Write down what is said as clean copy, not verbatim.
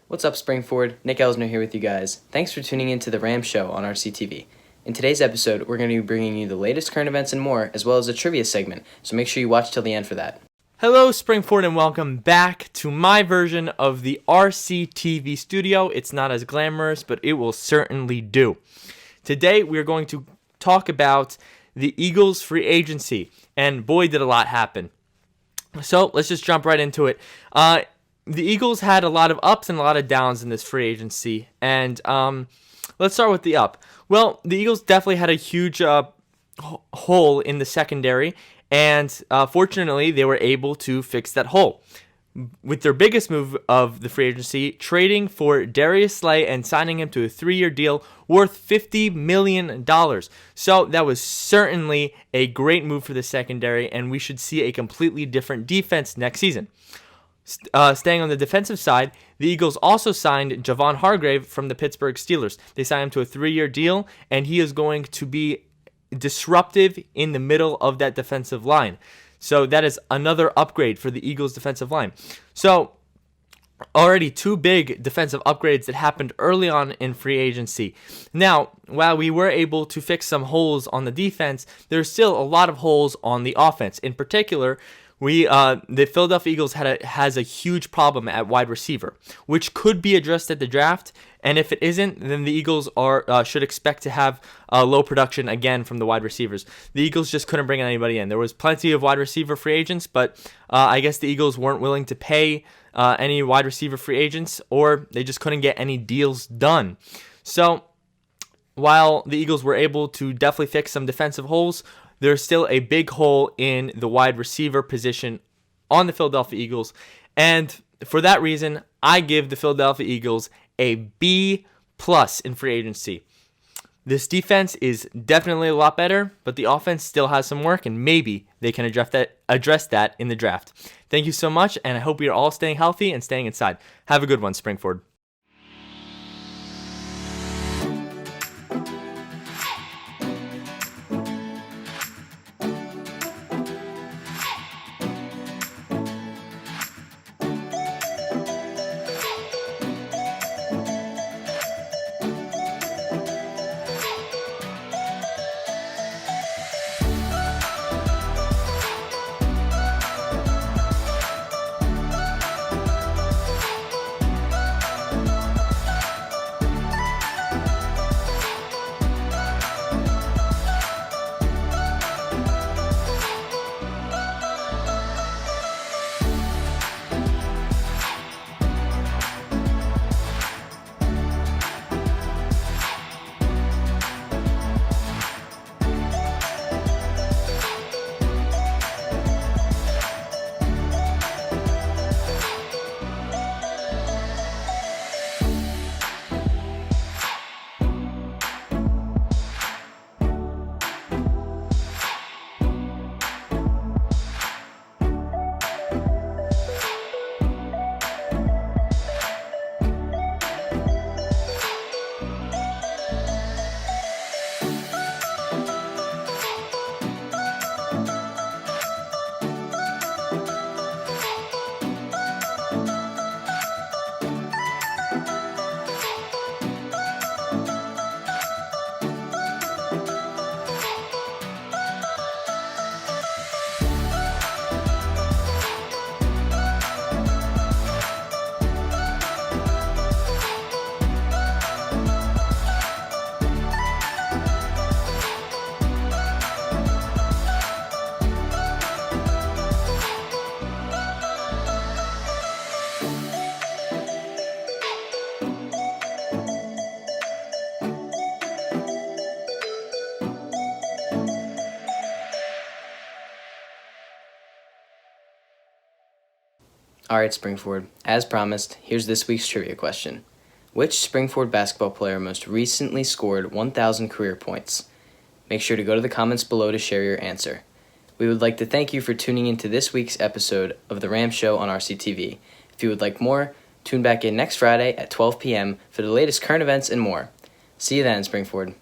What's up, Springford? Nick Elsner here with you guys. Thanks for tuning in to the rAM show on RCTV. In today's episode, we're going to be bringing you the latest current events and more, as well as a trivia segment, so make sure you watch till the end for that. Hello, Springford, and welcome back to my version of the RCTV studio. It's not as glamorous, but it will certainly do. Today, we're going to talk about the Eagles' free agency, and boy, did a lot happen. So, let's just jump right into it. The Eagles had a lot of ups and a lot of downs in this free agency, and let's start with the up. Well, the Eagles definitely had a huge hole in the secondary, and fortunately, they were able to fix that hole with their biggest move of the free agency, trading for Darius Slay and signing him to a 3-year deal worth $50 million. So that was certainly a great move for the secondary, and we should see a completely different defense next season. Staying on the defensive side, the Eagles also signed Javon Hargrave from the Pittsburgh Steelers. They signed him to a 3-year deal, and he is going to be disruptive in the middle of that defensive line. So that is another upgrade for the Eagles' defensive line. So already two big defensive upgrades that happened early on in free agency. Now, while we were able to fix some holes on the defense, there's still a lot of holes on the offense. In particular, the Philadelphia Eagles has a huge problem at wide receiver, which could be addressed at the draft. And if it isn't, then the Eagles should expect to have low production again from the wide receivers. The Eagles just couldn't bring anybody in. There was plenty of wide receiver free agents, but I guess the Eagles weren't willing to pay any wide receiver free agents, or they just couldn't get any deals done. So while the Eagles were able to definitely fix some defensive holes, there's still a big hole in the wide receiver position on the Philadelphia Eagles. And for that reason, I give the Philadelphia Eagles a B+ in free agency. This defense is definitely a lot better, but the offense still has some work, and maybe they can address that in the draft. Thank you so much, and I hope you're all staying healthy and staying inside. Have a good one, Springford. Alright, Springford, as promised, here's this week's trivia question. Which Springford basketball player most recently scored 1,000 career points? Make sure to go to the comments below to share your answer. We would like to thank you for tuning into this week's episode of The rAM Show on RCTV. If you would like more, tune back in next Friday at 12 p.m. for the latest current events and more. See you then, Springford.